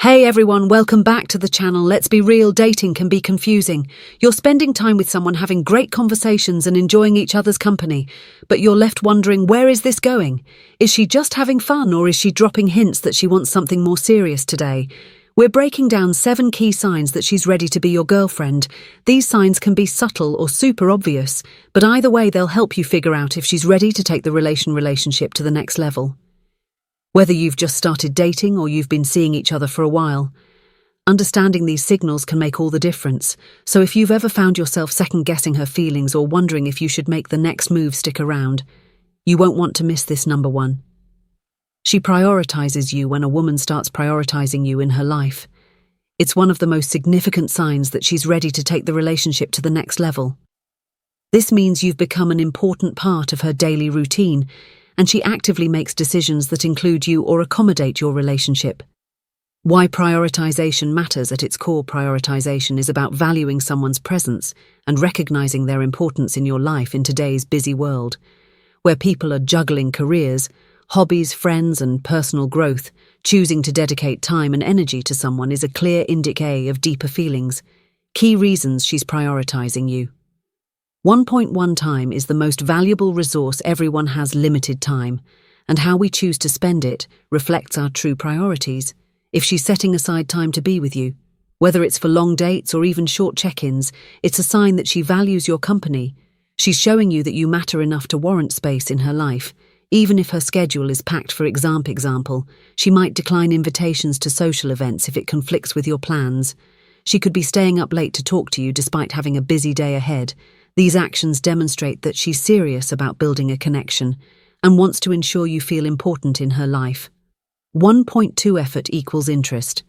Hey everyone, welcome back to the channel. Let's be real, dating can be confusing. You're spending time with someone, having great conversations and enjoying each other's company, but you're left wondering, where is this going? Is she just having fun, or is she dropping hints that she wants something more serious today? We're breaking down 7 key signs that she's ready to be your girlfriend. These signs can be subtle or super obvious, but either way they'll help you figure out if she's ready to take the relationship to the next level. Whether you've just started dating or you've been seeing each other for a while, understanding these signals can make all the difference. So if you've ever found yourself second-guessing her feelings or wondering if you should make the next move stick around, you won't want to miss this number 1. She prioritizes you. When a woman starts prioritizing you in her life, it's one of the most significant signs that she's ready to take the relationship to the next level. This means you've become an important part of her daily routine, and she actively makes decisions that include you or accommodate your relationship. Why prioritization matters. At its core, prioritization is about valuing someone's presence and recognizing their importance in your life in today's busy world, where people are juggling careers, hobbies, friends, and personal growth. Choosing to dedicate time and energy to someone is a clear indicator of deeper feelings. Key reasons she's prioritizing you. 1.1 Time is the most valuable resource. Everyone has limited time, and how we choose to spend it reflects our true priorities. If she's setting aside time to be with you, whether it's for long dates or even short check-ins, it's a sign that she values your company. She's showing you that you matter enough to warrant space in her life, even if her schedule is packed. For example, she might decline invitations to social events if it conflicts with your plans. She could be staying up late to talk to you despite having a busy day ahead. These actions demonstrate that she's serious about building a connection and wants to ensure you feel important in her life. 1.2 Effort equals interest.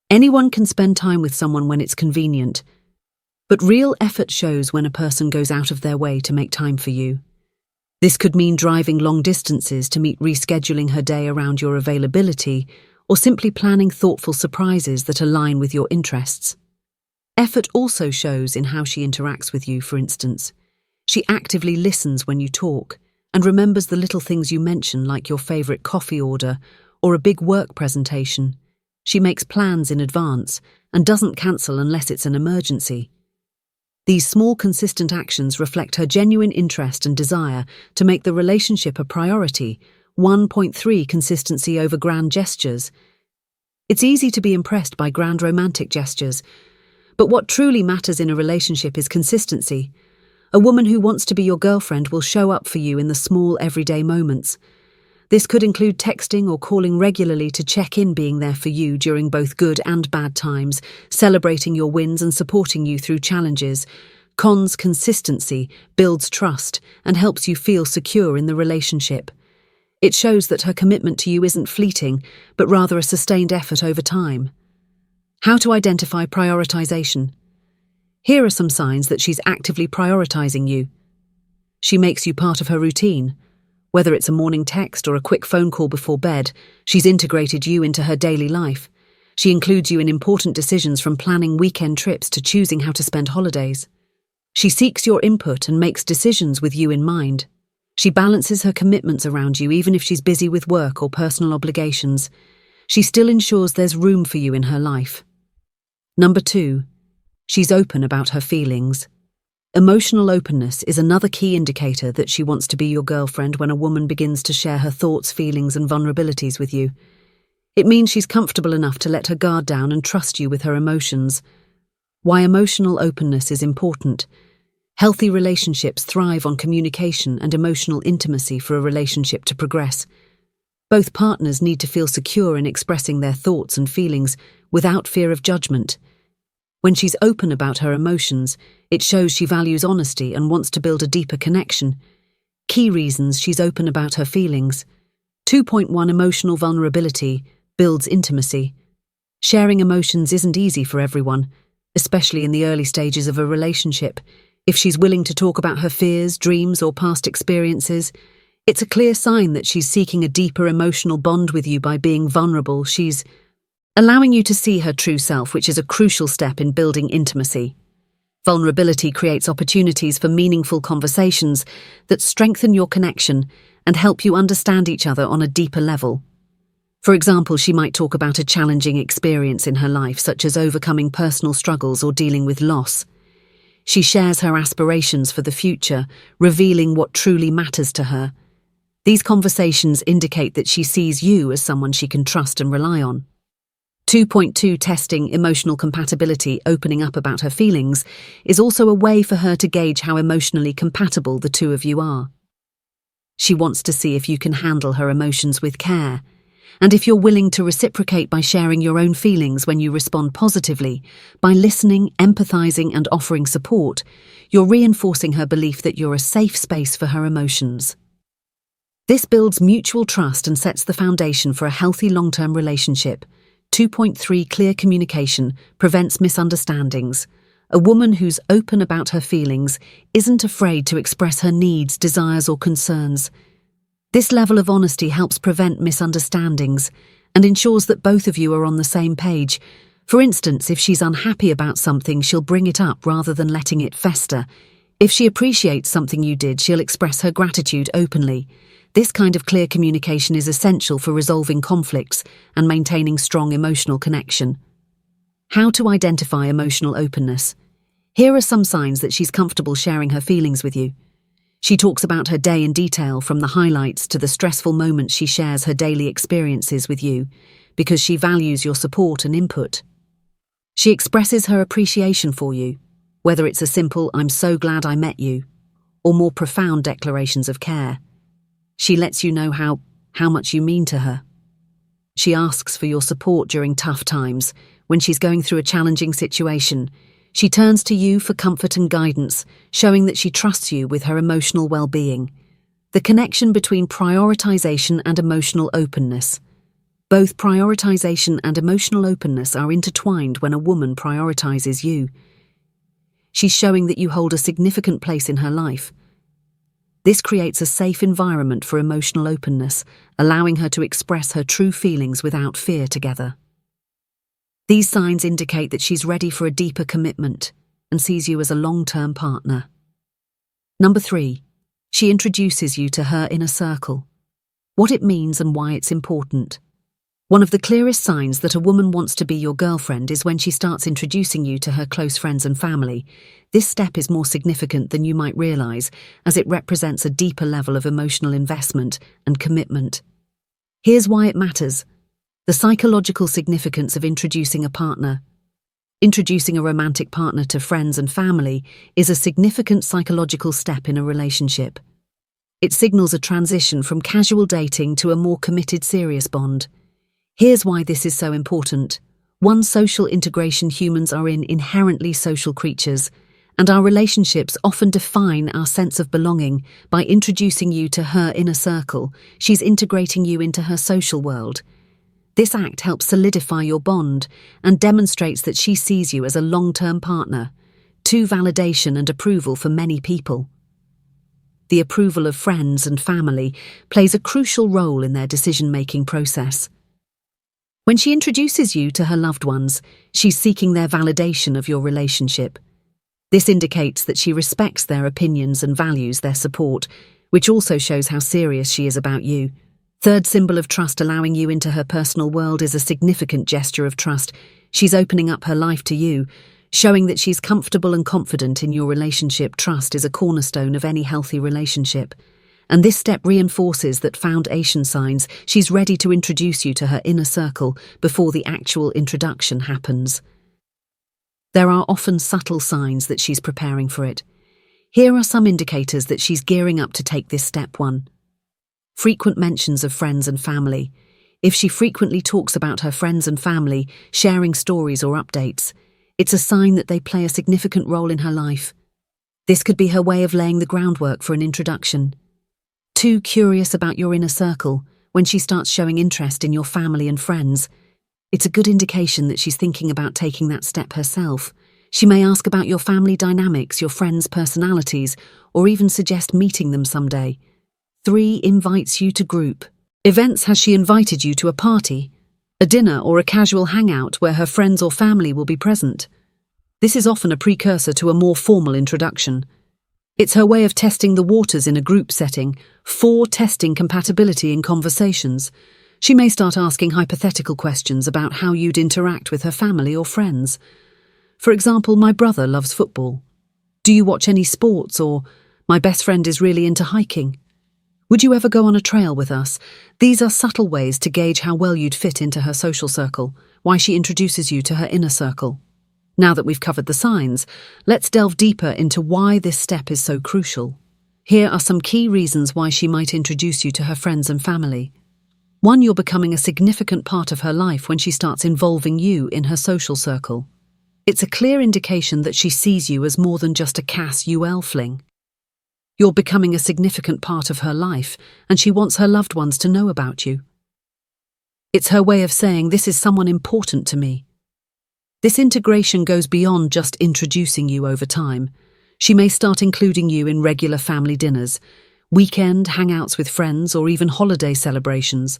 Anyone can spend time with someone when it's convenient, but real effort shows when a person goes out of their way to make time for you. This could mean driving long distances to meet, rescheduling her day around your availability, or simply planning thoughtful surprises that align with your interests. Effort also shows in how she interacts with you. For instance, she actively listens when you talk and remembers the little things you mention, like your favorite coffee order or a big work presentation. She makes plans in advance and doesn't cancel unless it's an emergency. These small, consistent actions reflect her genuine interest and desire to make the relationship a priority. 1.3 Consistency over grand gestures. It's easy to be impressed by grand romantic gestures, but what truly matters in a relationship is consistency. A woman who wants to be your girlfriend will show up for you in the small, everyday moments. This could include texting or calling regularly to check in, being there for you during both good and bad times, celebrating your wins and supporting you through challenges. Cons: consistency builds trust and helps you feel secure in the relationship. It shows that her commitment to you isn't fleeting, but rather a sustained effort over time. How to identify prioritization. Here are some signs that she's actively prioritizing you. She makes you part of her routine. Whether it's a morning text or a quick phone call before bed, she's integrated you into her daily life. She includes you in important decisions, from planning weekend trips to choosing how to spend holidays. She seeks your input and makes decisions with you in mind. She balances her commitments around you, even if she's busy with work or personal obligations. She still ensures there's room for you in her life. Number 2. She's open about her feelings. Emotional openness is another key indicator that she wants to be your girlfriend. When a woman begins to share her thoughts, feelings, and vulnerabilities with you, it means she's comfortable enough to let her guard down and trust you with her emotions. Why emotional openness is important. Healthy relationships thrive on communication and emotional intimacy. For a relationship to progress, both partners need to feel secure in expressing their thoughts and feelings without fear of judgment. When she's open about her emotions, it shows she values honesty and wants to build a deeper connection. Key reasons she's open about her feelings. 2.1 Emotional vulnerability builds intimacy. Sharing emotions isn't easy for everyone, especially in the early stages of a relationship. If she's willing to talk about her fears, dreams, or past experiences, it's a clear sign that she's seeking a deeper emotional bond with you. By being vulnerable, she's allowing you to see her true self, which is a crucial step in building intimacy. Vulnerability creates opportunities for meaningful conversations that strengthen your connection and help you understand each other on a deeper level. For example, she might talk about a challenging experience in her life, such as overcoming personal struggles or dealing with loss. She shares her aspirations for the future, revealing what truly matters to her. These conversations indicate that she sees you as someone she can trust and rely on. 2.2 Testing emotional compatibility, opening up about her feelings, is also a way for her to gauge how emotionally compatible the two of you are. She wants to see if you can handle her emotions with care, and if you're willing to reciprocate by sharing your own feelings when you respond positively. By listening, empathizing, and offering support, you're reinforcing her belief that you're a safe space for her emotions. This builds mutual trust and sets the foundation for a healthy long-term relationship. 2.3 Clear communication prevents misunderstandings. A woman who's open about her feelings isn't afraid to express her needs, desires, or concerns. This level of honesty helps prevent misunderstandings and ensures that both of you are on the same page. For instance, if she's unhappy about something, she'll bring it up rather than letting it fester. If she appreciates something you did, she'll express her gratitude openly. This kind of clear communication is essential for resolving conflicts and maintaining strong emotional connection. How to identify emotional openness. Here are some signs that she's comfortable sharing her feelings with you. She talks about her day in detail, from the highlights to the stressful moments. She shares her daily experiences with you because she values your support and input. She expresses her appreciation for you, whether it's a simple "I'm so glad I met you" or more profound declarations of care. She lets you know how much you mean to her. She asks for your support during tough times. When she's going through a challenging situation, she turns to you for comfort and guidance, showing that she trusts you with her emotional well-being. The connection between prioritization and emotional openness. Both prioritization and emotional openness are intertwined when a woman prioritizes you. She's showing that you hold a significant place in her life. This creates a safe environment for emotional openness, allowing her to express her true feelings without fear together. These signs indicate that she's ready for a deeper commitment and sees you as a long-term partner. Number 3, she introduces you to her inner circle. What it means and why it's important. One of the clearest signs that a woman wants to be your girlfriend is when she starts introducing you to her close friends and family. This step is more significant than you might realize, as it represents a deeper level of emotional investment and commitment. Here's why it matters. The psychological significance of introducing a partner. Introducing a romantic partner to friends and family is a significant psychological step in a relationship. It signals a transition from casual dating to a more committed, serious bond. Here's why this is so important. 1. Social integration. Humans are inherently social creatures, and our relationships often define our sense of belonging. By introducing you to her inner circle, she's integrating you into her social world. This act helps solidify your bond and demonstrates that she sees you as a long-term partner. 2. Validation and approval. For many people, the approval of friends and family plays a crucial role in their decision-making process. When she introduces you to her loved ones, she's seeking their validation of your relationship. This indicates that she respects their opinions and values their support, which also shows how serious she is about you. 3. Symbol of trust. Allowing you into her personal world is a significant gesture of trust. She's opening up her life to you, showing that she's comfortable and confident in your relationship. Trust is a cornerstone of any healthy relationship, and this step reinforces that foundation signs. She's ready to introduce you to her inner circle before the actual introduction happens. There are often subtle signs that she's preparing for it. Here are some indicators that she's gearing up to take this step. 1. Frequent mentions of friends and family. If she frequently talks about her friends and family, sharing stories or updates, it's a sign that they play a significant role in her life. This could be her way of laying the groundwork for an introduction. 2. Curious about your inner circle. When she starts showing interest in your family and friends, it's a good indication that she's thinking about taking that step herself. She may ask about your family dynamics, your friends' personalities, or even suggest meeting them someday. 3. Invites you to group events. Has she invited you to a party, a dinner, or a casual hangout where her friends or family will be present? This is often a precursor to a more formal introduction. It's her way of testing the waters in a group setting. 4. Testing compatibility in conversations. She may start asking hypothetical questions about how you'd interact with her family or friends. For example, my brother loves football. Do you watch any sports? Or my best friend is really into hiking. Would you ever go on a trail with us? These are subtle ways to gauge how well you'd fit into her social circle, why she introduces you to her inner circle. Now that we've covered the signs, let's delve deeper into why this step is so crucial. Here are some key reasons why she might introduce you to her friends and family. 1. You're becoming a significant part of her life when she starts involving you in her social circle. It's a clear indication that she sees you as more than just a Cass-UL fling. You're becoming a significant part of her life, and she wants her loved ones to know about you. It's her way of saying, this is someone important to me. This integration goes beyond just introducing you over time. She may start including you in regular family dinners, weekend hangouts with friends, or even holiday celebrations.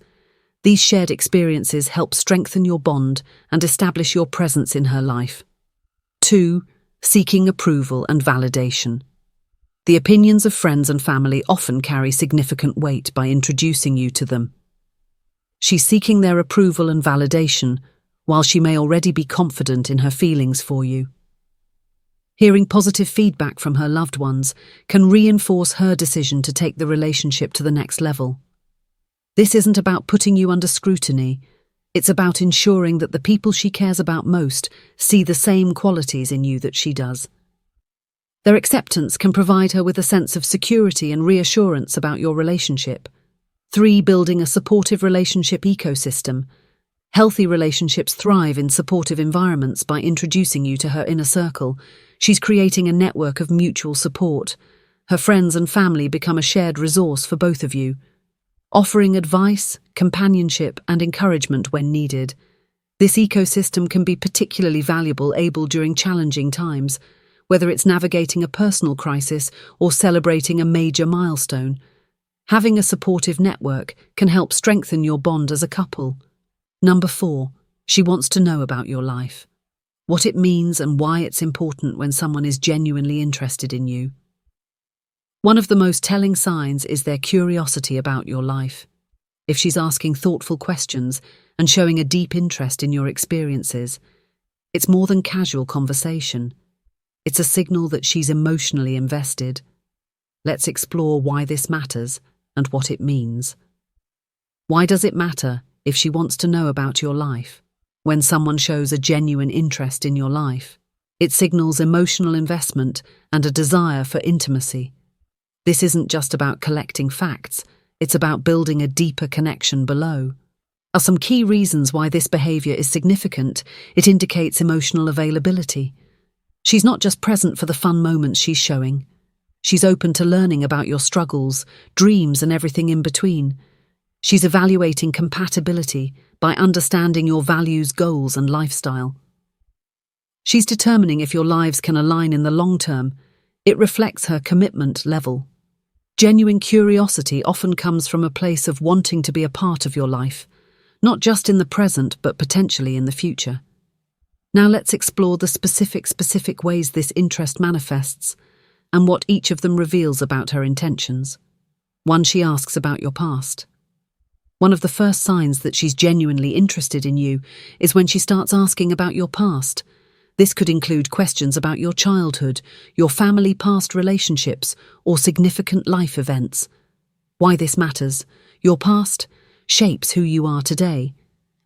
These shared experiences help strengthen your bond and establish your presence in her life. 2. Seeking approval and validation. The opinions of friends and family often carry significant weight by introducing you to them. She's seeking their approval and validation, while she may already be confident in her feelings for you. Hearing positive feedback from her loved ones can reinforce her decision to take the relationship to the next level. This isn't about putting you under scrutiny. It's about ensuring that the people she cares about most see the same qualities in you that she does. Their acceptance can provide her with a sense of security and reassurance about your relationship. 3. Building a supportive relationship ecosystem. Healthy relationships thrive in supportive environments. By introducing you to her inner circle, she's creating a network of mutual support. Her friends and family become a shared resource for both of you, offering advice, companionship, and encouragement when needed. This ecosystem can be particularly valuable during challenging times, whether it's navigating a personal crisis or celebrating a major milestone. Having a supportive network can help strengthen your bond as a couple. 4. She wants to know about your life, what it means and why it's important when someone is genuinely interested in you. One of the most telling signs is their curiosity about your life. If she's asking thoughtful questions and showing a deep interest in your experiences, it's more than casual conversation. It's a signal that she's emotionally invested. Let's explore why this matters and what it means. Why does it matter if she wants to know about your life? When someone shows a genuine interest in your life, it signals emotional investment and a desire for intimacy. This isn't just about collecting facts, it's about building a deeper connection below. Are some key reasons why this behavior is significant. It indicates emotional availability. She's not just present for the fun moments she's showing. She's open to learning about your struggles, dreams, and everything in between. She's evaluating compatibility by understanding your values, goals, and lifestyle. She's determining if your lives can align in the long term. It reflects her commitment level. Genuine curiosity often comes from a place of wanting to be a part of your life, not just in the present but potentially in the future. Now let's explore the specific ways this interest manifests and what each of them reveals about her intentions. 1. She asks about your past. One of the first signs that she's genuinely interested in you is when she starts asking about your past. This could include questions about your childhood, your family, past relationships, or significant life events. Why this matters: your past shapes who you are today,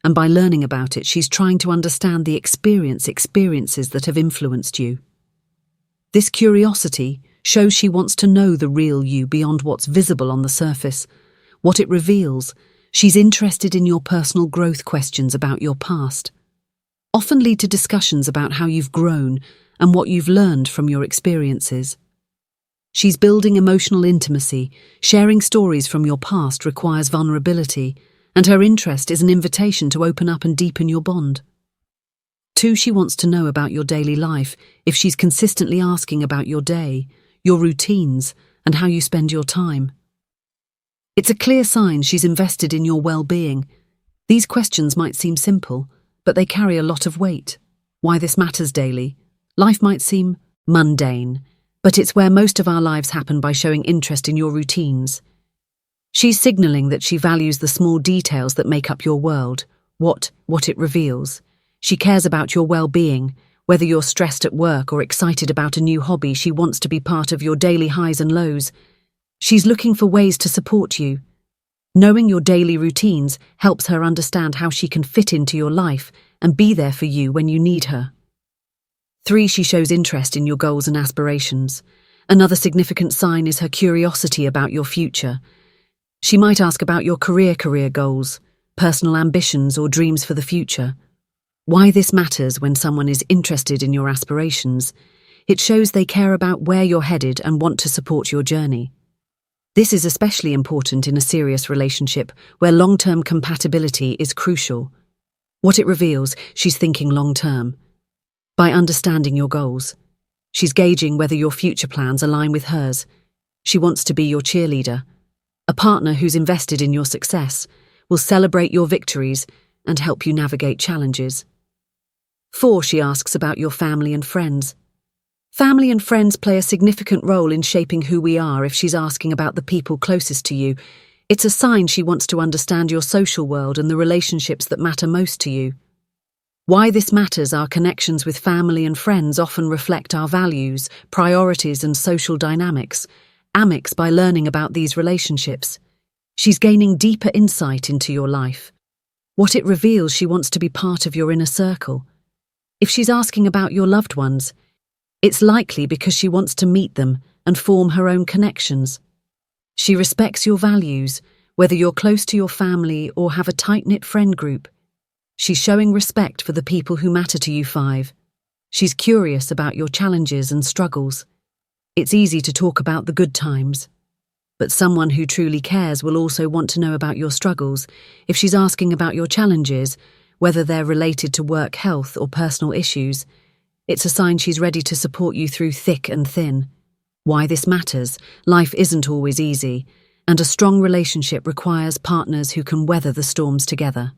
and by learning about it, she's trying to understand the experiences that have influenced you. This curiosity shows she wants to know the real you beyond what's visible on the surface. What it reveals: she's interested in your personal growth. Questions about your past often lead to discussions about how you've grown and what you've learned from your experiences. She's building emotional intimacy. Sharing stories from your past requires vulnerability, and her interest is an invitation to open up and deepen your bond. 2. She wants to know about your daily life. If she's consistently asking about your day, your routines, and how you spend your time, it's a clear sign she's invested in your well-being. These questions might seem simple, but they carry a lot of weight. Why this matters daily: life might seem mundane, but it's where most of our lives happen. By showing interest in your routines, She's signaling that she values the small details that make up your world, what it reveals. She cares about your well-being. Whether you're stressed at work or excited about a new hobby, she wants to be part of your daily highs and lows. She's looking for ways to support you. Knowing your daily routines helps her understand how she can fit into your life and be there for you when you need her. 3. She shows interest in your goals and aspirations. Another significant sign is her curiosity about your future. She might ask about your career goals, personal ambitions, or dreams for the future. Why this matters when someone is interested in your aspirations: it shows they care about where you're headed and want to support your journey. This is especially important in a serious relationship where long-term compatibility is crucial. What it reveals: she's thinking long-term. By understanding your goals, she's gauging whether your future plans align with hers. She wants to be your cheerleader. A partner who's invested in your success will celebrate your victories and help you navigate challenges. 4. She asks about your family and friends. Family and friends play a significant role in shaping who we are. If she's asking about the people closest to you, it's a sign she wants to understand your social world and the relationships that matter most to you. Why this matters: our connections with family and friends often reflect our values, priorities, and social dynamics. By learning about these relationships, she's gaining deeper insight into your life. What it reveals: she wants to be part of your inner circle. If she's asking about your loved ones, it's likely because she wants to meet them and form her own connections. She respects your values, whether you're close to your family or have a tight-knit friend group. She's showing respect for the people who matter to you. 5. She's curious about your challenges and struggles. It's easy to talk about the good times, but someone who truly cares will also want to know about your struggles. If she's asking about your challenges, whether they're related to work, health, or personal issues, it's a sign she's ready to support you through thick and thin. Why this matters: life isn't always easy, and a strong relationship requires partners who can weather the storms together.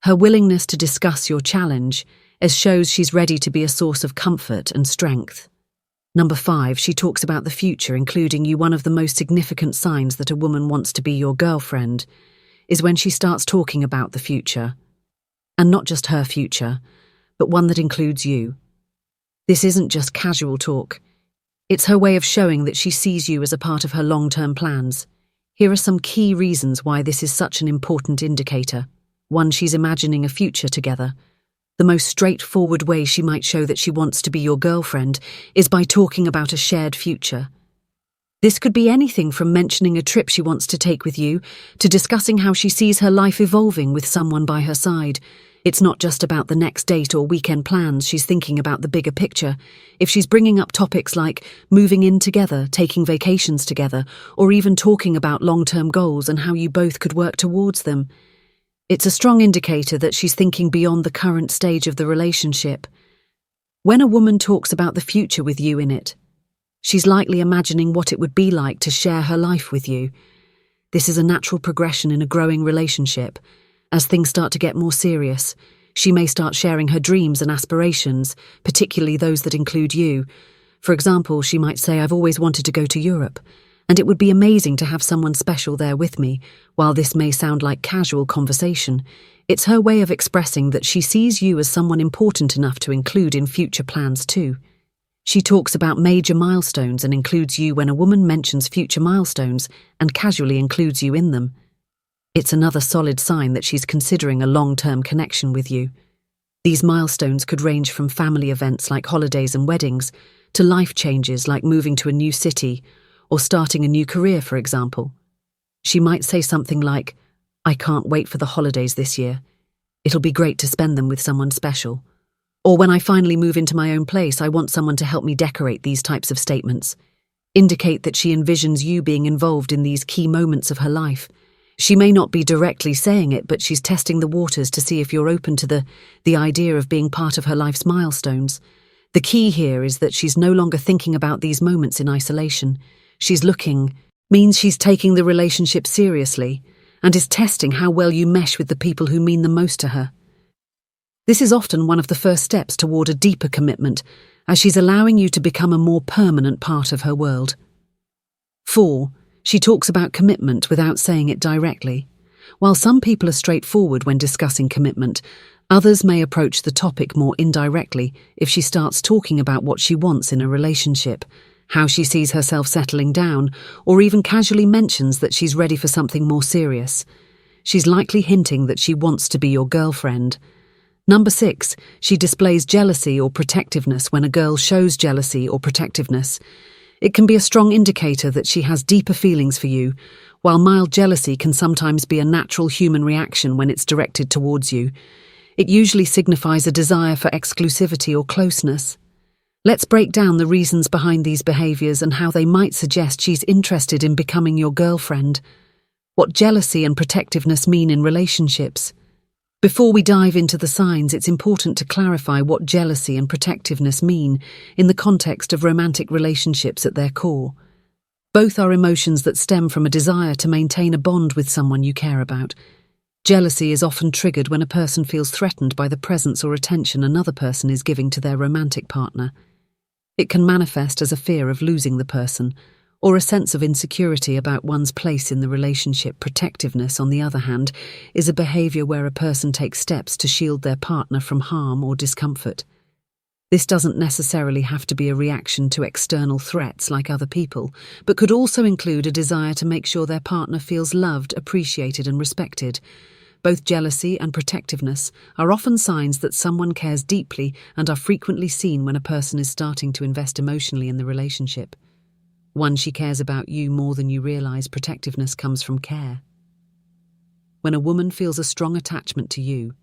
Her willingness to discuss your challenge shows she's ready to be a source of comfort and strength. 5. She talks about the future, including you. One of the most significant signs that a woman wants to be your girlfriend is when she starts talking about the future. And not just her future, but one that includes you. This isn't just casual talk. It's her way of showing that she sees you as a part of her long-term plans. Here are some key reasons why this is such an important indicator. 1. She's imagining a future together. The most straightforward way she might show that she wants to be your girlfriend is by talking about a shared future. This could be anything from mentioning a trip she wants to take with you to discussing how she sees her life evolving with someone by her side. It's not just about the next date or weekend plans. She's thinking about the bigger picture. If she's bringing up topics like moving in together, taking vacations together, or even talking about long-term goals and how you both could work towards them, it's a strong indicator that she's thinking beyond the current stage of the relationship. When a woman talks about the future with you in it, she's likely imagining what it would be like to share her life with you. This is a natural progression in a growing relationship. As things start to get more serious, she may start sharing her dreams and aspirations, particularly those that include you. For example, she might say, "I've always wanted to go to Europe, and it would be amazing to have someone special there with me." While this may sound like casual conversation, it's her way of expressing that she sees you as someone important enough to include in future plans too. She talks about major milestones and includes you. When a woman mentions future milestones and casually includes you in them, it's another solid sign that she's considering a long-term connection with you. These milestones could range from family events like holidays and weddings to life changes like moving to a new city or starting a new career, for example. She might say something like, "I can't wait for the holidays this year. It'll be great to spend them with someone special." Or, "When I finally move into my own place, I want someone to help me decorate." These types of statements indicate that she envisions you being involved in these key moments of her life. She may not be directly saying it, but she's testing the waters to see if you're open to the idea of being part of her life's milestones. The key here is that she's no longer thinking about these moments in isolation. She's taking the relationship seriously and is testing how well you mesh with the people who mean the most to her. This is often one of the first steps toward a deeper commitment, as she's allowing you to become a more permanent part of her world. 4. She talks about commitment without saying it directly. While some people are straightforward when discussing commitment, others may approach the topic more indirectly if she starts talking about what she wants in a relationship, how she sees herself settling down, or even casually mentions that she's ready for something more serious. She's likely hinting that she wants to be your girlfriend. Number 6, she displays jealousy or protectiveness when a girl shows jealousy or protectiveness. It can be a strong indicator that she has deeper feelings for you, while mild jealousy can sometimes be a natural human reaction when it's directed towards you. It usually signifies a desire for exclusivity or closeness. Let's break down the reasons behind these behaviors and how they might suggest she's interested in becoming your girlfriend. What jealousy and protectiveness mean in relationships. Before we dive into the signs, it's important to clarify what jealousy and protectiveness mean in the context of romantic relationships at their core. Both are emotions that stem from a desire to maintain a bond with someone you care about. Jealousy is often triggered when a person feels threatened by the presence or attention another person is giving to their romantic partner. It can manifest as a fear of losing the person, or a sense of insecurity about one's place in the relationship. Protectiveness, on the other hand, is a behavior where a person takes steps to shield their partner from harm or discomfort. This doesn't necessarily have to be a reaction to external threats like other people, but could also include a desire to make sure their partner feels loved, appreciated, and respected. Both jealousy and protectiveness are often signs that someone cares deeply and are frequently seen when a person is starting to invest emotionally in the relationship. One, she cares about you more than you realize. Protectiveness comes from care. When a woman feels a strong attachment to you,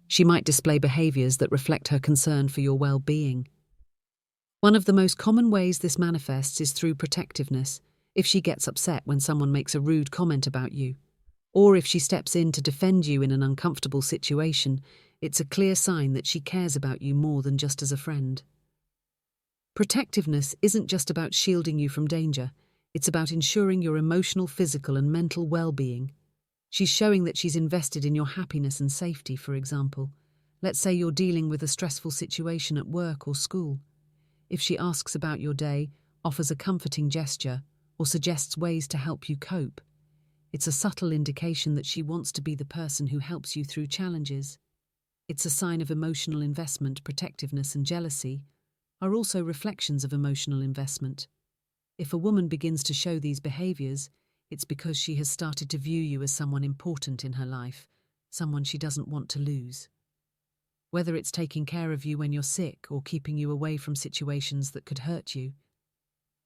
she might display behaviors that reflect her concern for your well-being. One of the most common ways this manifests is through protectiveness. If she gets upset when someone makes a rude comment about you, or if she steps in to defend you in an uncomfortable situation, it's a clear sign that she cares about you more than just as a friend. Protectiveness isn't just about shielding you from danger, it's about ensuring your emotional, physical, and mental well-being. She's showing that she's invested in your happiness and safety, for example. Let's say you're dealing with a stressful situation at work or school. If she asks about your day, offers a comforting gesture, or suggests ways to help you cope, it's a subtle indication that she wants to be the person who helps you through challenges. It's a sign of emotional investment. Protectiveness and jealousy are also reflections of emotional investment. If a woman begins to show these behaviors, it's because she has started to view you as someone important in her life, someone she doesn't want to lose. Whether it's taking care of you when you're sick or keeping you away from situations that could hurt you,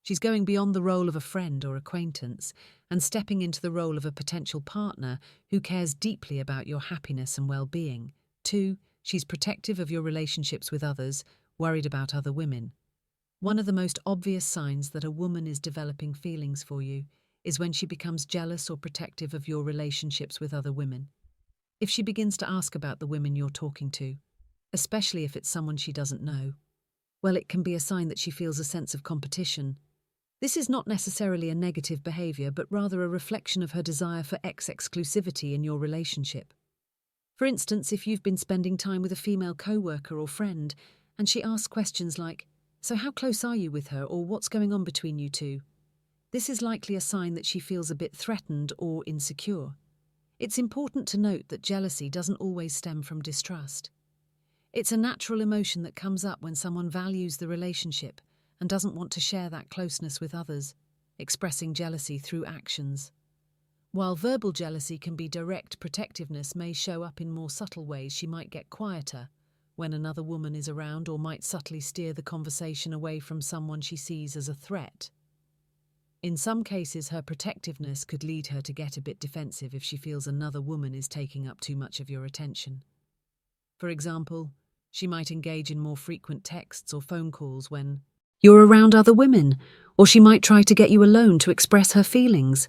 she's going beyond the role of a friend or acquaintance and stepping into the role of a potential partner who cares deeply about your happiness and well-being. 2, she's protective of your relationships with others, worried about other women. One of the most obvious signs that a woman is developing feelings for you is when she becomes jealous or protective of your relationships with other women. If she begins to ask about the women you're talking to, especially if it's someone she doesn't know, well, it can be a sign that she feels a sense of competition. This is not necessarily a negative behavior, but rather a reflection of her desire for exclusivity in your relationship. For instance, if you've been spending time with a female co-worker or friend, and she asks questions like, "So how close are you with her?" or "What's going on between you two?" This is likely a sign that she feels a bit threatened or insecure. It's important to note that jealousy doesn't always stem from distrust. It's a natural emotion that comes up when someone values the relationship and doesn't want to share that closeness with others, expressing jealousy through actions. While verbal jealousy can be direct, protectiveness may show up in more subtle ways. She might get quieter when another woman is around, or might subtly steer the conversation away from someone she sees as a threat. In some cases, her protectiveness could lead her to get a bit defensive if she feels another woman is taking up too much of your attention. For example, she might engage in more frequent texts or phone calls when you're around other women, or she might try to get you alone to express her feelings.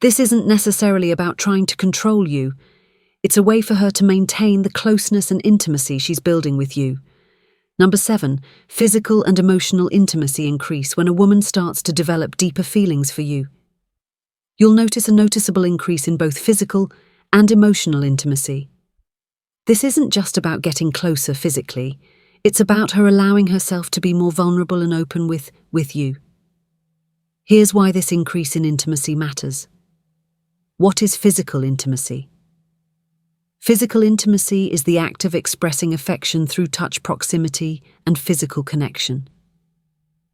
This isn't necessarily about trying to control you. It's a way for her to maintain the closeness and intimacy she's building with you. Number 7, physical and emotional intimacy increase when a woman starts to develop deeper feelings for you. You'll notice a noticeable increase in both physical and emotional intimacy. This isn't just about getting closer physically, it's about her allowing herself to be more vulnerable and open with you. Here's why this increase in intimacy matters. What is physical intimacy? Physical intimacy is the act of expressing affection through touch, proximity, and physical connection.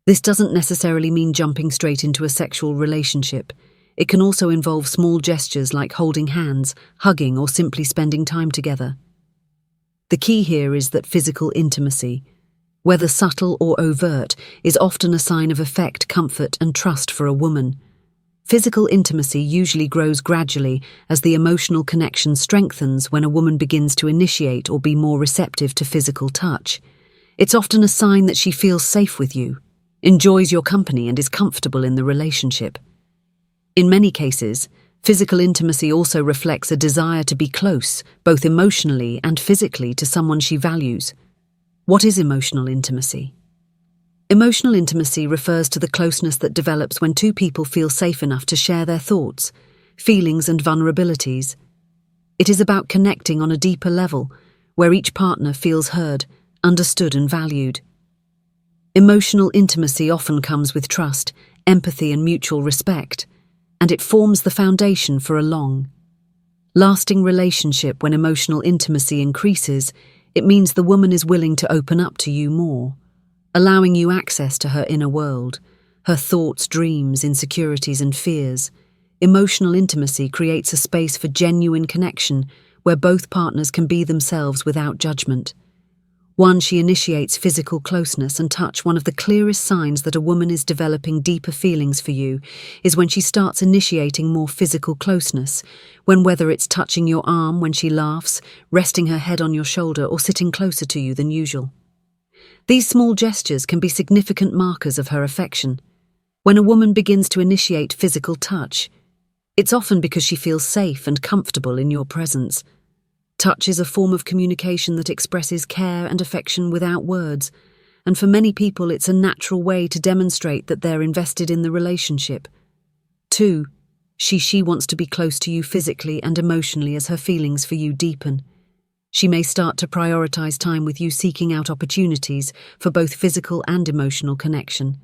This doesn't necessarily mean jumping straight into a sexual relationship. It can also involve small gestures like holding hands, hugging, or simply spending time together. The key here is that physical intimacy, whether subtle or overt, is often a sign of affect, comfort, and trust for a woman. Physical intimacy usually grows gradually as the emotional connection strengthens when a woman begins to initiate or be more receptive to physical touch. It's often a sign that she feels safe with you, enjoys your company, and is comfortable in the relationship. In many cases, physical intimacy also reflects a desire to be close, both emotionally and physically, to someone she values. What is emotional intimacy? Emotional intimacy refers to the closeness that develops when two people feel safe enough to share their thoughts, feelings, and vulnerabilities. It is about connecting on a deeper level, where each partner feels heard, understood, and valued. Emotional intimacy often comes with trust, empathy, and mutual respect, and it forms the foundation for a long, lasting relationship. When emotional intimacy increases, it means the woman is willing to open up to you more, allowing you access to her inner world, her thoughts, dreams, insecurities, and fears. Emotional intimacy creates a space for genuine connection where both partners can be themselves without judgment. Once she initiates physical closeness and touch, one of the clearest signs that a woman is developing deeper feelings for you is when she starts initiating more physical closeness, whether it's touching your arm when she laughs, resting her head on your shoulder, or sitting closer to you than usual. These small gestures can be significant markers of her affection. When a woman begins to initiate physical touch, it's often because she feels safe and comfortable in your presence. Touch is a form of communication that expresses care and affection without words, and for many people it's a natural way to demonstrate that they're invested in the relationship. 2. She wants to be close to you physically and emotionally as her feelings for you deepen. She may start to prioritize time with you, seeking out opportunities for both physical and emotional connection.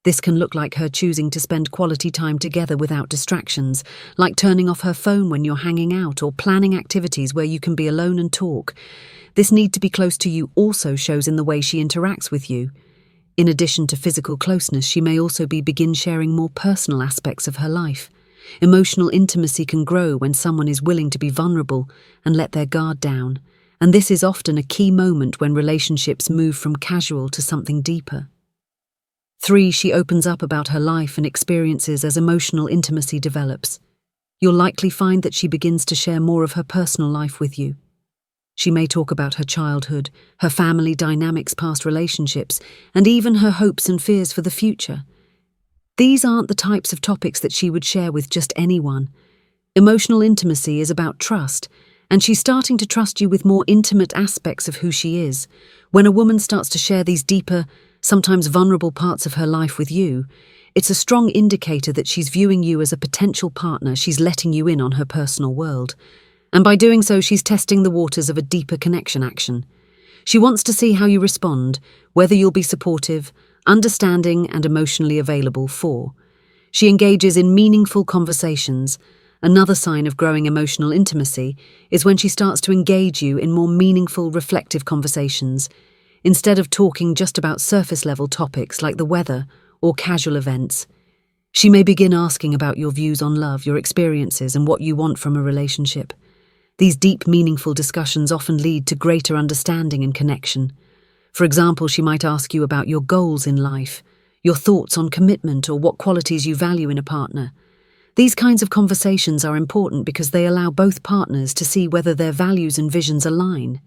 This can look like her choosing to spend quality time together without distractions, like turning off her phone when you're hanging out or planning activities where you can be alone and talk. This need to be close to you also shows in the way she interacts with you. In addition to physical closeness, she may also begin sharing more personal aspects of her life. Emotional intimacy can grow when someone is willing to be vulnerable and let their guard down, and this is often a key moment when relationships move from casual to something deeper. 3. She opens up about her life and experiences as emotional intimacy develops. You'll likely find that she begins to share more of her personal life with you. She may talk about her childhood, her family dynamics, past relationships, and even her hopes and fears for the future. These aren't the types of topics that she would share with just anyone. Emotional intimacy is about trust, and she's starting to trust you with more intimate aspects of who she is. When a woman starts to share these deeper, sometimes vulnerable parts of her life with you, it's a strong indicator that she's viewing you as a potential partner. She's letting you in on her personal world. And by doing so, she's testing the waters of a deeper connection action. She wants to see how you respond, whether you'll be supportive, understanding, and emotionally available. 4. She engages in meaningful conversations. Another sign of growing emotional intimacy is when she starts to engage you in more meaningful, reflective conversations. Instead of talking just about surface-level topics like the weather or casual events, she may begin asking about your views on love, your experiences, and what you want from a relationship. These deep, meaningful discussions often lead to greater understanding and connection. For example, she might ask you about your goals in life, your thoughts on commitment, or what qualities you value in a partner. These kinds of conversations are important because they allow both partners to see whether their values and visions align.